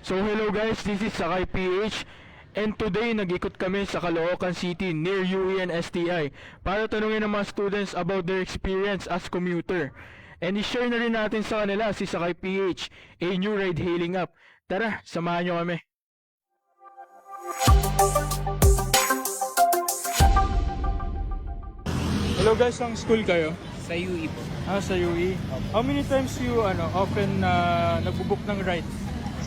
So hello guys, this is Sakay PH and today nag-ikot kami sa Caloocan City near UE and STI para tanungin ng mga students about their experience as commuter. And i-share na rin natin sa kanila si Sakay PH, a new ride-hailing app. Tara, samahan nyo kami. Hello guys, ang school kayo? Sa UE po. Sa UE. How many times you often nagbo-book ng rides?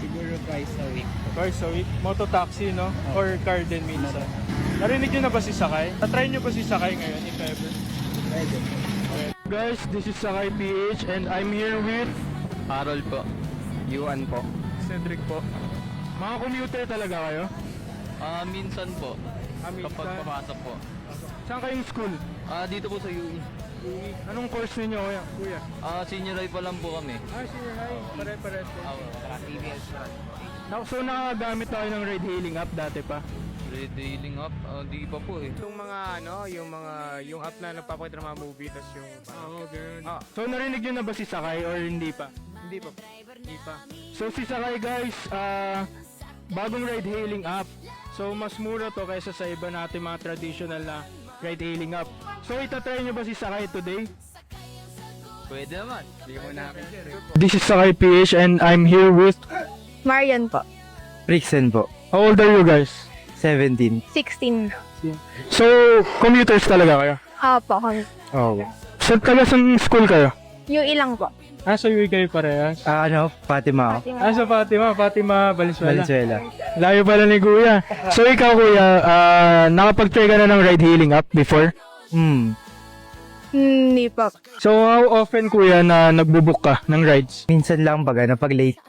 Siguro twice a week po. Twice a week? Mototaxi, no? Or car din minsan? Narinig nyo na ba si Sakay? Na-try nyo ba si Sakay ngayon, if ever? Pwede. Okay. Guys, this is Sakay PH and I'm here with Harold po. Yuan po. Cedric po. Mga commuter talaga kayo? Minsan po. Minsan? Kapag papasok po. Saan kayong school? Dito po sa UE. Anong course ninyo, kuya? Senior high pa lang po kami. Senior high. Pare-pares po. TVS So nakagamit na kayo ng ride-hailing app dati pa? Retailing up? Di pa po eh. Yung mga yung app na nagpapakita ng mga movie tas yung Ganun. So narinig nyo na ba si Sakay or hindi pa? hindi pa. Hindi pa. So si Sakay guys, bagong ride-hailing app. So mas mura to kaysa sa iba natin mga traditional na ride-hailing app. So itatry nyo ba si Sakay today? Pwede naman. Hindi mo namin This is Sakay PH and I'm here with... Marian po. Rixen po. How old are you guys? 17. 16. So, commuters talaga kayo? Po kami. Oo. Saan school kayo? Yung ilang po. Sa UE kayo parehas? Fatima ako. Sa Fatima, Valenzuela. Valenzuela. Layo pala ni Kuya. So ikaw Kuya, nakapag-try ka na ng ride-hailing app before? Hindi po. So how often Kuya na nagbo-book ka ng rides? Minsan lang pag late.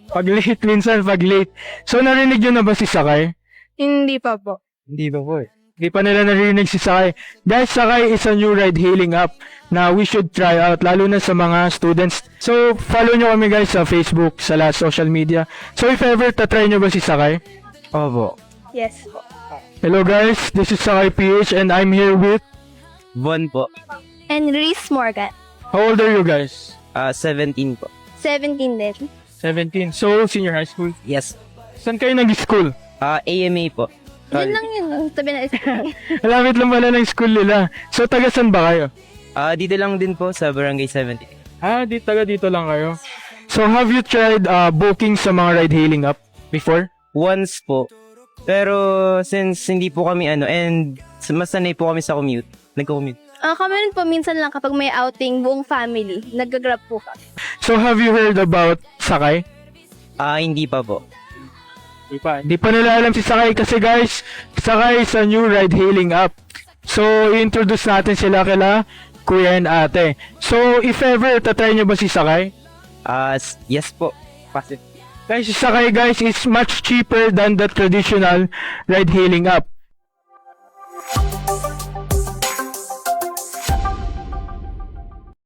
Pag late, minsan pag late. So narinig nyo na ba si Sakay? Hindi pa po. Hindi ba po eh. Hindi pa nila narinig si Sakay. Guys, Sakay is a new ride-hailing app na we should try out, lalo na sa mga students. So, follow nyo kami guys sa Facebook, sa lahat social media. So, if ever, tatry nyo ba si Sakay? Opo. Yes po. Hello guys, this is Sakay PH and I'm here with... Von po. And Reese Morgan. How old are you guys? 17 po. 17 din. 17. So, senior high school. Yes. Saan kayo nag-school? AMA po. Yun lang yun. Sabi na isa. Malapit lang pala ng school nila. So, taga saan ba kayo? Dito lang din po sa Barangay 70. Taga dito lang kayo. So, have you tried booking sa mga ride-hailing app before? Once po. Pero since hindi po kami and mas sanay po kami sa commute. Nagko-commute. Kami rin po minsan lang kapag may outing, buong family, nag-grab po kami. So, have you heard about Sakay? Hindi pa po. Hindi pa nila alam si Sakay kasi guys, Sakay is a new ride-hailing app. So, i-introduce natin sila kila Kuya and Ate. So, if ever, tatry nyo ba si Sakay? Yes po. Passive. Guys, si Sakay guys is much cheaper than the traditional ride-hailing app.